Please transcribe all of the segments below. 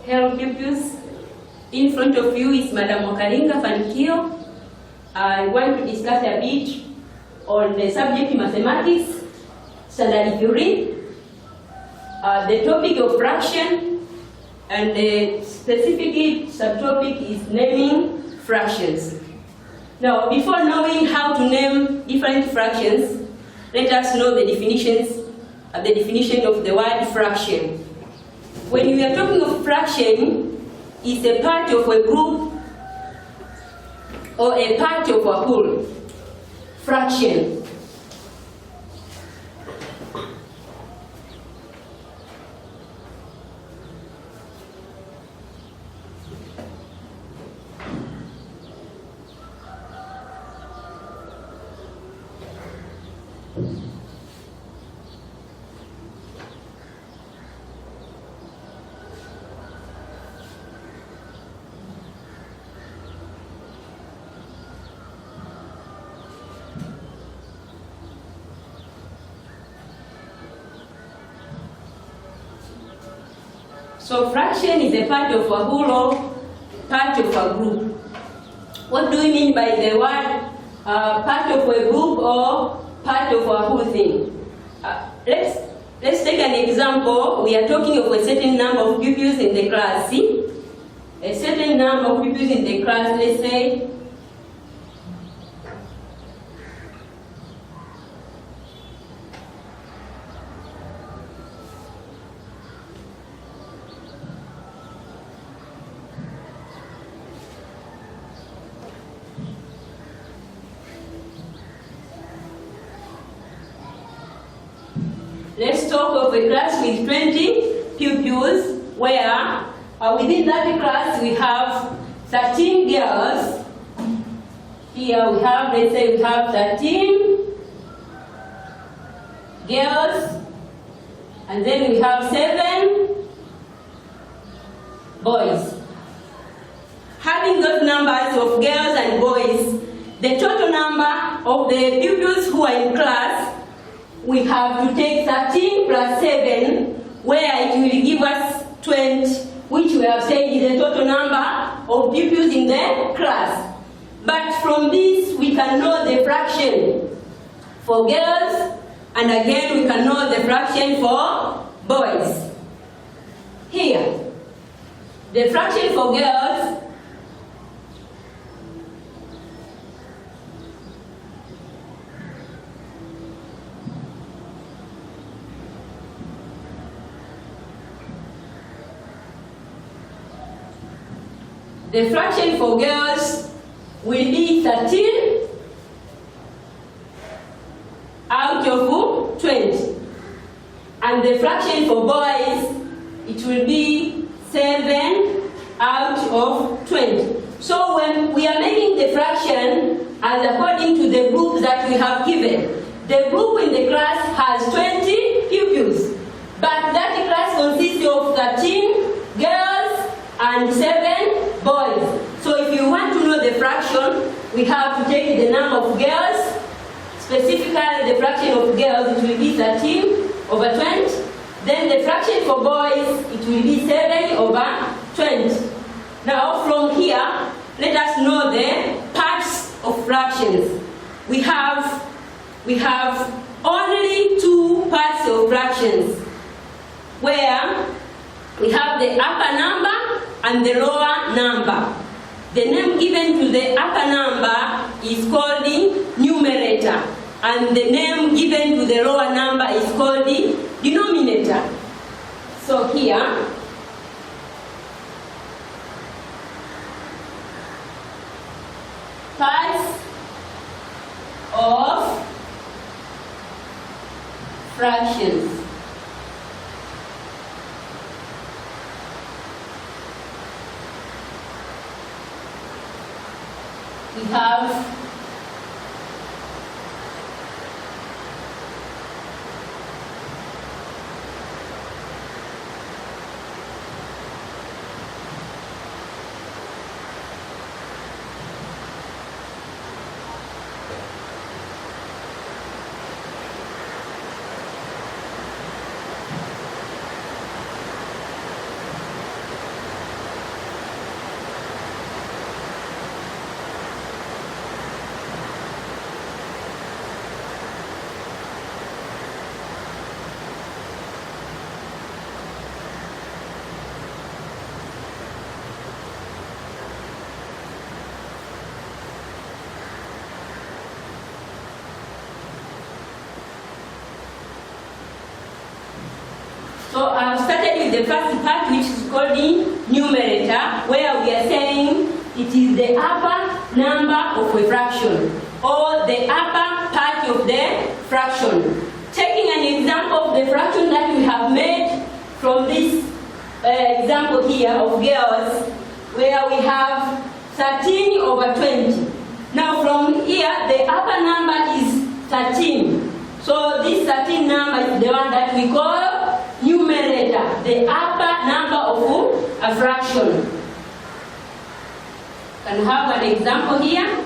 Hello pupils, in front of you is Madam Wakalinga Fanikio. I want to discuss a bit on the subject mathematics, Std Iii, the topic of fraction, and the specific subtopic is naming fractions. Now, before knowing how to name different fractions, let us know the definition of the word fraction. When we are talking of fraction, it's a part of a group or a part of a whole. Fraction. So fraction is a part of a whole or part of a group. What do we mean by the word part of a group or part of a whole thing? Let's take an example. We are talking of a certain number of pupils in the class. See? A certain number of pupils in the class, let's say let's talk of a class with 20 pupils where within that class we have 13 girls. Here we have, let's say we have 13 girls, and then we have 7 boys. Having those numbers of girls and boys, the total number of the pupils who are in class, we have to take 13 plus 7, where it will give us 20, which we have said is the total number of pupils in the class. But from this, we can know the fraction for girls, and again, we can know the fraction for boys. Here, the fraction for girls, the fraction for girls will be 13 out of 20. And the fraction for boys, it will be 7 out of 20. So when we are making the fraction as according to the group that we have given, the group in the class has 20 pupils, but that class consists of 13 girls and 7 boys. So if you want to know the fraction, we have to take the number of girls, specifically the fraction of girls, it will be 13 over 20. Then the fraction for boys, it will be 7 over 20. Now from here, let us know the parts of fractions. We have only 2 parts of fractions, where we have the upper number and the lower number. The name given to the upper number is called the numerator, and the name given to the lower number is called the denominator. So here, parts of fractions. We have So I've started with the first part, which is called the numerator, where we are saying it is the upper number of a fraction, or the upper part of the fraction. Taking an example of the fraction that we have made from this example here of girls, where we have 13 over 20. Now from here, the upper number is 13. So this 13 number is the one that we call numerator, the upper number of a fraction. Can we have an example here?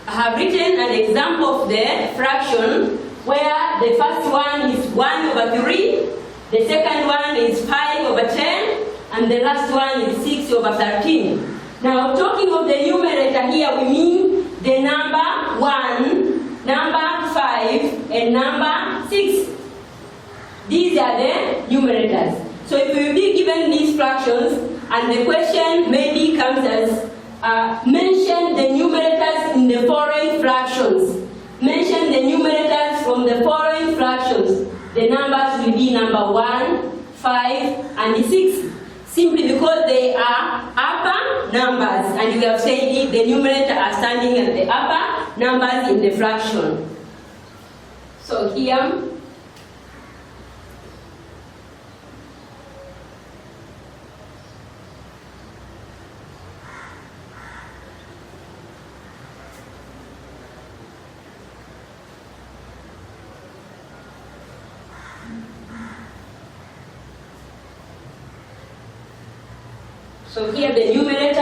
I have written an example of the fraction where the first one is 1 over 3, the second one is 5 over 10, and the last one is 6 over 13. Now, talking of the numerator here, we mean the number 1, number 5, and number 6. These are the numerators. So if we will be given these fractions, and the question maybe comes as mention the numerators in the following fractions. Mention the numerators from the following fractions. The numbers will be number 1, 5, and 6. Simply because they are upper numbers, and we have said the numerator are standing at the upper numbers in the fraction. So here, the numerators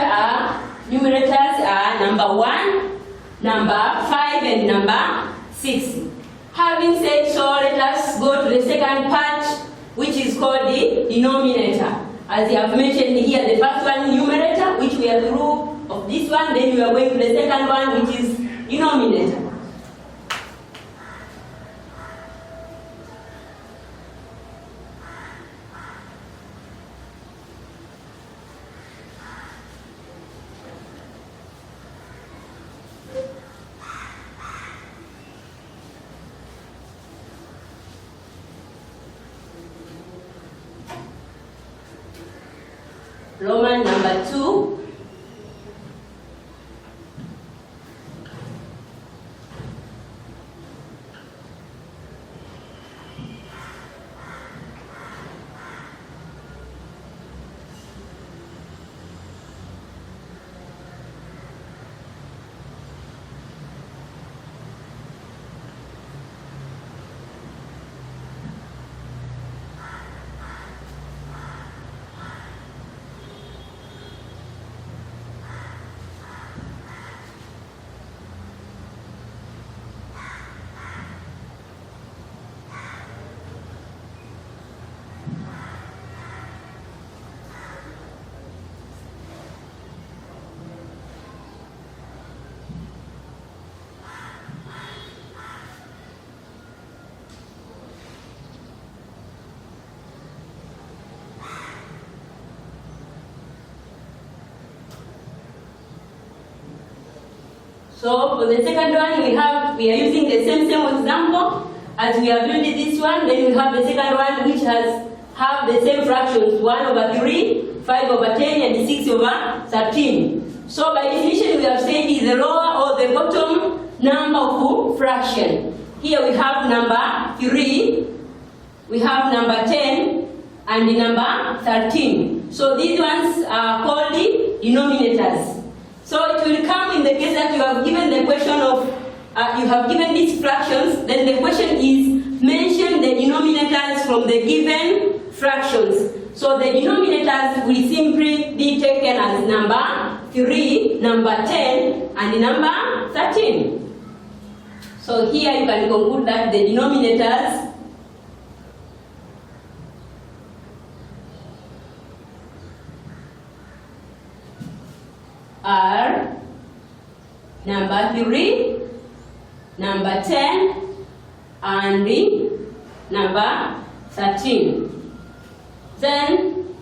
are number 1, number 5, and number 6. Having said so, let us go to the second part, which is called the denominator. As I have mentioned here, the first one, numerator, which we are through of this one, then we are going to the second one, which is denominator. Roman number 2. So for the second one, we are using the same example as we have used this one. Then we have the second one, which have the same fractions: 1 over 3, 5 over 10, and 6 over 13. So by definition, we have said is the lower or the bottom number of fraction. Here we have number 3, we have number 10, and the number 13. So these ones are called the denominators. So it will come in the case that you have given the question of, you have given these fractions, then the question is, mention the denominators from the given fractions. So the denominators will simply be taken as number 3, number 10, and number 13. So here you can conclude that the denominators are number 3, number 10, and number 13. Then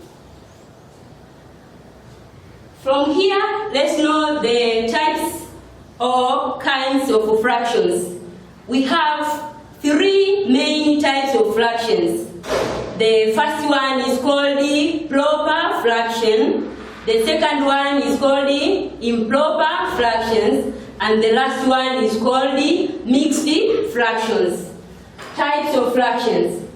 from here, let's know the types or kinds of fractions. We have three main types of fractions. The first one is called the proper fraction. The second one is called the improper fractions. And the last one is called the mixed fractions. Types of fractions.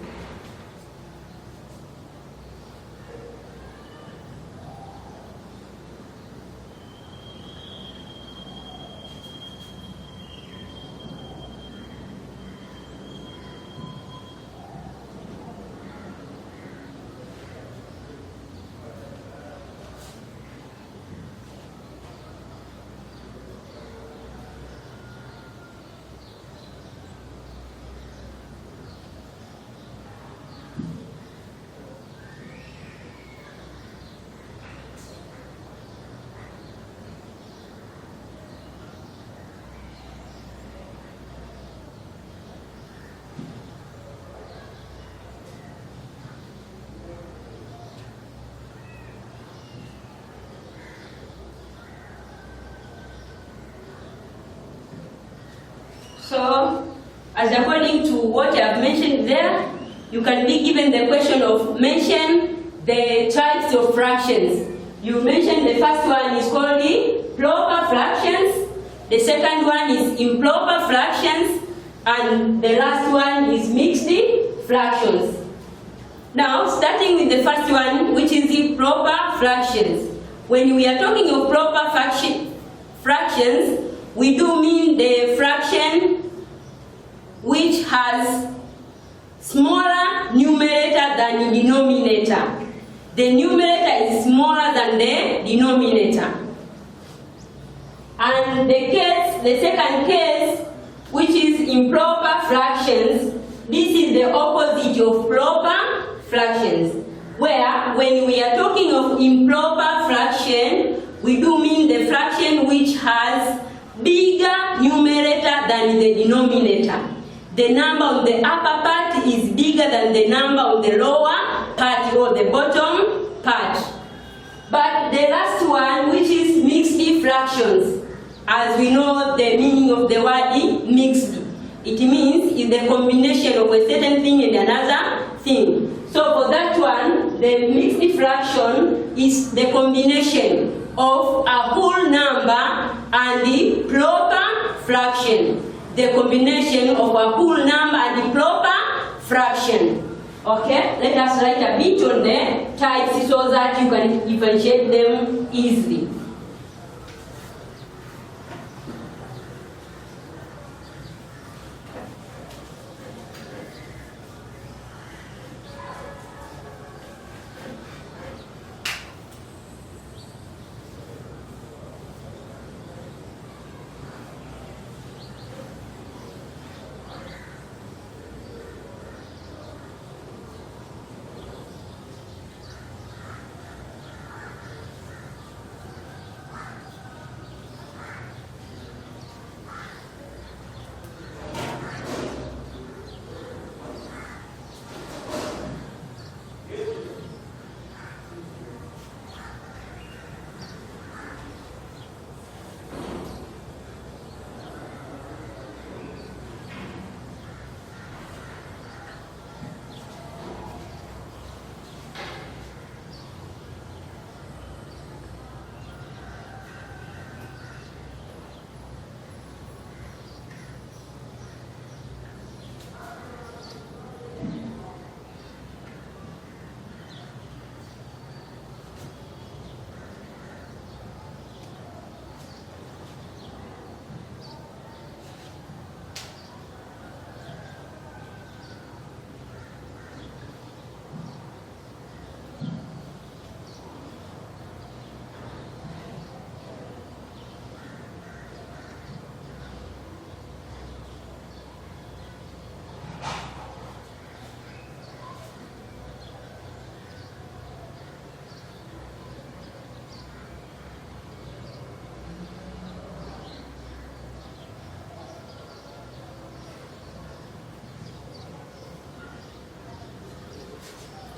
So, as according to what I have mentioned there, you can be given the question of mention the types of fractions. You mentioned the first one is called the proper fractions, the second one is improper fractions, and the last one is mixed fractions. Now, starting with the first one, which is the proper fractions. When we are talking of proper fractions, we do mean the fraction which has smaller numerator than the denominator. The numerator is smaller than the denominator. And the second case, which is improper fractions, this is the opposite of proper fractions. Where, when we are talking of improper fraction, we do mean the fraction which has bigger numerator than the denominator. The number on the upper part is bigger than the number on the lower part or the bottom part. But the last one, which is mixed fractions, as we know the meaning of the word mixed. It means it's the combination of a certain thing and another thing. So for that one, the mixed fraction is the combination of a whole number and the proper fraction. The combination of a whole number and the proper fraction. Okay, let us write a bit on the types so that you can differentiate them easily.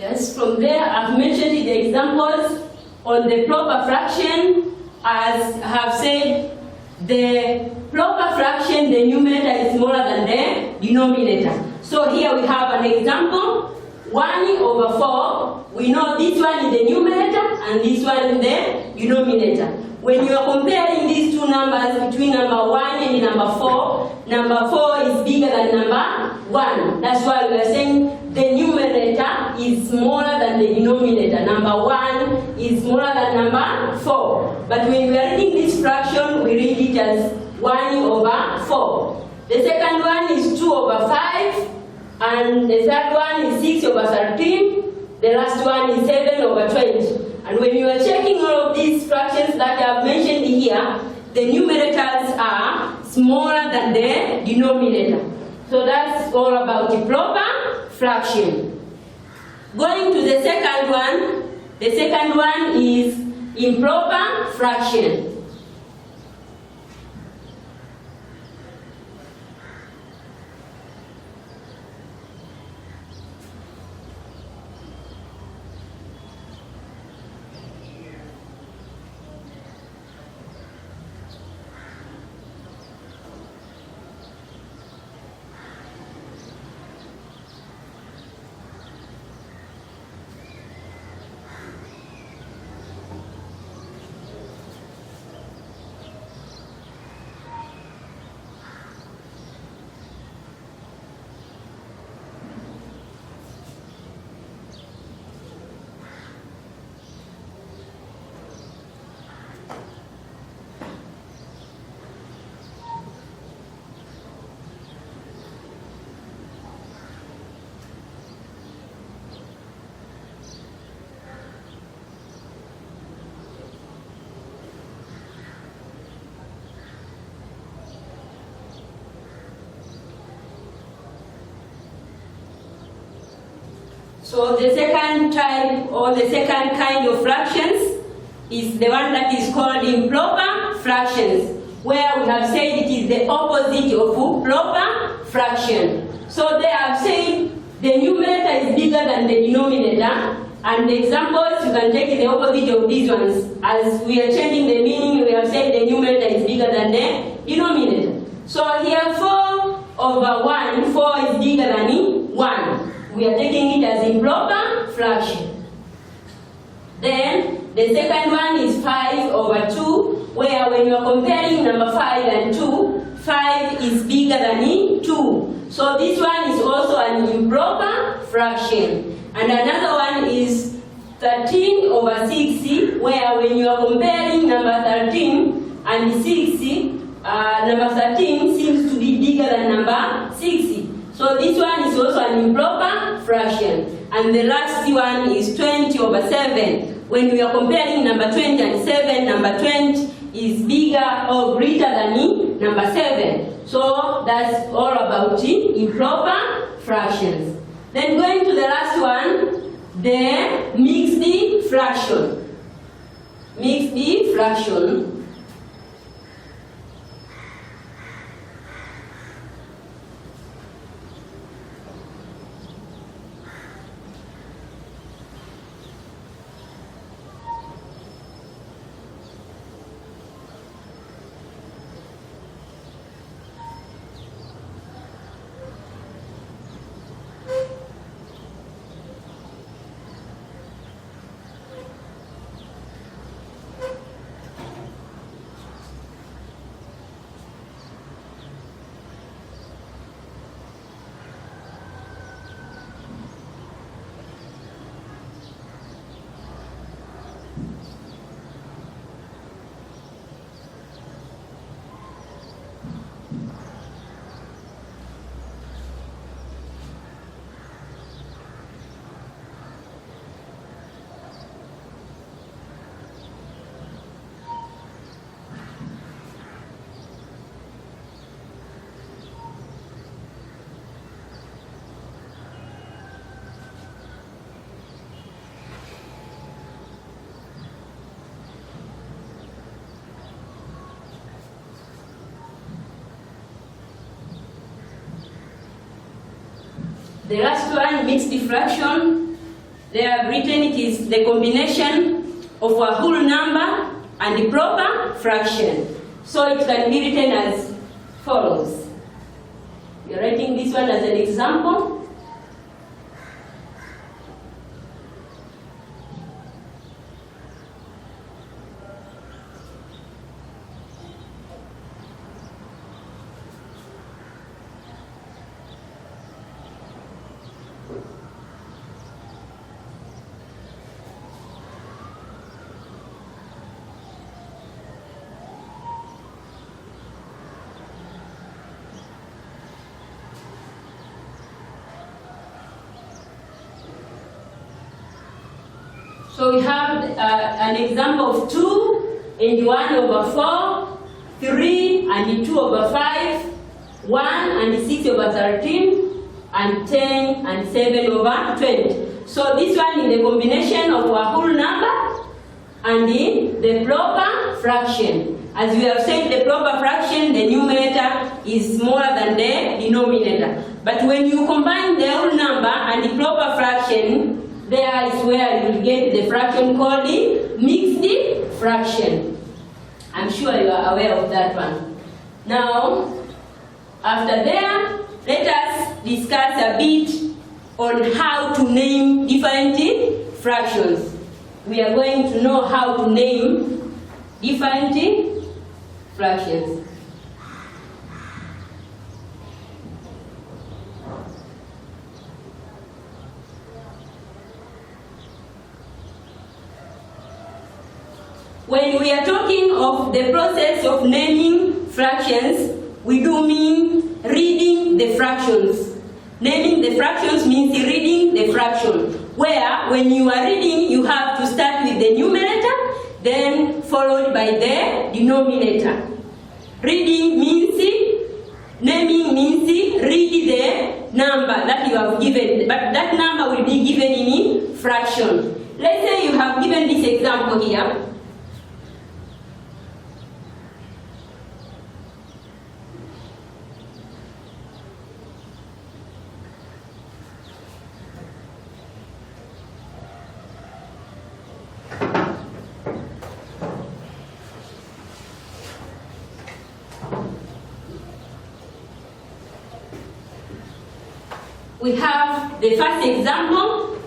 Yes, from there I've mentioned the examples on the proper fraction. As I have said, the proper fraction, the numerator is smaller than the denominator. So here we have an example, 1/4. We know this one is the numerator and this one is the denominator. When you are comparing these two numbers between number 1 and number 4 is bigger than number 1. That's why we are saying the numerator is smaller than the denominator. Number 1 is smaller than number 4. But when we are reading this fraction, we read it as 1/4. The second one is 2/5. And the third one is 6/13. The last one is 7/20. And when you are checking all of these fractions that I have mentioned here, the numerators are smaller than the denominator. So that's all about the proper fraction. Going to the second one is improper fraction. So the second type or the second kind of fractions is the one that is called improper fractions, where we have said it is the opposite of proper fraction. So they have said the numerator is bigger than the denominator, and the examples you can take the opposite of these ones. As we are changing the meaning, we have said the numerator is bigger than the denominator. So here 4/1, 4 is bigger than 1. We are taking it as improper fraction. Then the second one is 5/2, where when you are comparing number 5 and 2, 5 is bigger than 2. So this one is also an improper fraction. And another one is 13/60, where when you are comparing number 13 and 60, number 13 seems to be bigger than number 60. So this one is also an improper fraction. And the last one is 20/7. When we are comparing number 20 and 7, number 20 is bigger or greater than number 7. So that's all about improper fractions. Then going to the last one, the mixed fraction. Mixed fraction. The last one, mixed fraction. they have written it is the combination of a whole number and the proper fraction. So it can be written as follows. We are writing this one as an example. So we have an example of 2 and 1/4, 3 and 2/5, 1 and 6/13, and 10 and 7/20. So this one is the combination of a whole number and the proper fraction. As we have said, the proper fraction, the numerator is smaller than the denominator. But when you combine the whole number and the proper fraction, there is where you will get the fraction called the mixed fraction. I'm sure you are aware of that one. Now, after there, let us discuss a bit on how to name different fractions. We are going to know how to name different fractions. When we are talking of the process of naming fractions, we do mean reading the fractions. Naming the fractions means reading the fraction, where when you are reading, you have to start with the numerator, then followed by the denominator. Reading means, naming means read the number that you have given, but that number will be given in fraction. Let's say you have given this example here. We have the first example.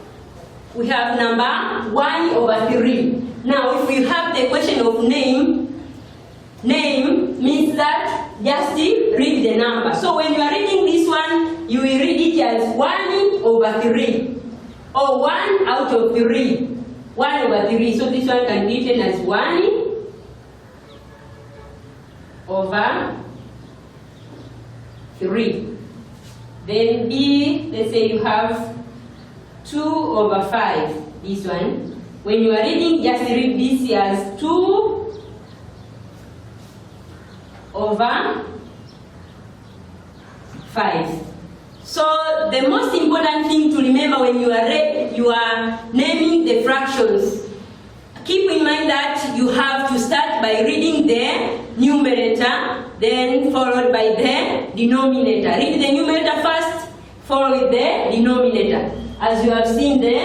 We have number 1/3. Now, if you have the question of name means that just read the number. So when you are reading this one, you will read it as 1/3 or 1 out of 3. 1/3. So this one can be written as 1/3. Then B, let's say you have 2/5, this one. When you are reading, just read this as 2/5. So the most important thing to remember when you are naming the fractions, keep in mind that you have to start by reading the numerator, then followed by the denominator. Read the numerator first, follow with the denominator, as you have seen the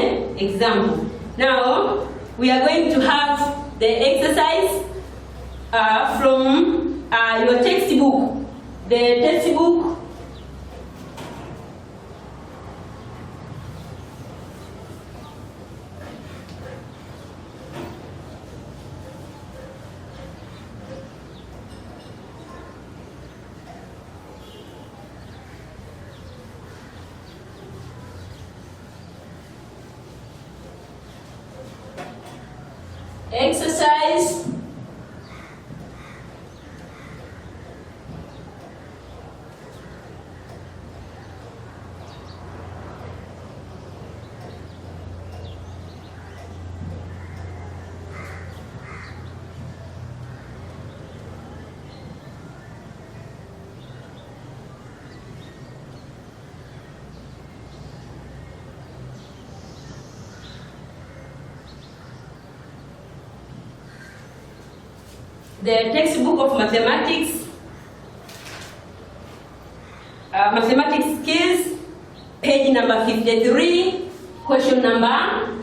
example. Now, we are going to have the exercise from your textbook. The textbook exercise the textbook of mathematics, mathematics skills, page number 53, question number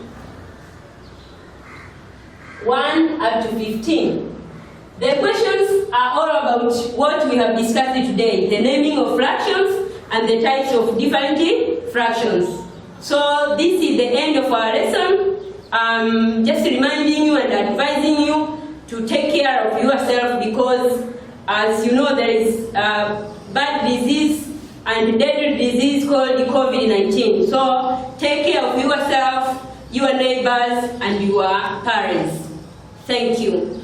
1 up to 15. The questions are all about what we have discussed today, the naming of fractions and the types of different fractions. So this is the end of our lesson. Just reminding you and advising you to take care of yourself, because as you know, there is a bad disease and deadly disease called COVID-19. So take care of yourself, your neighbors, and your parents. Thank you.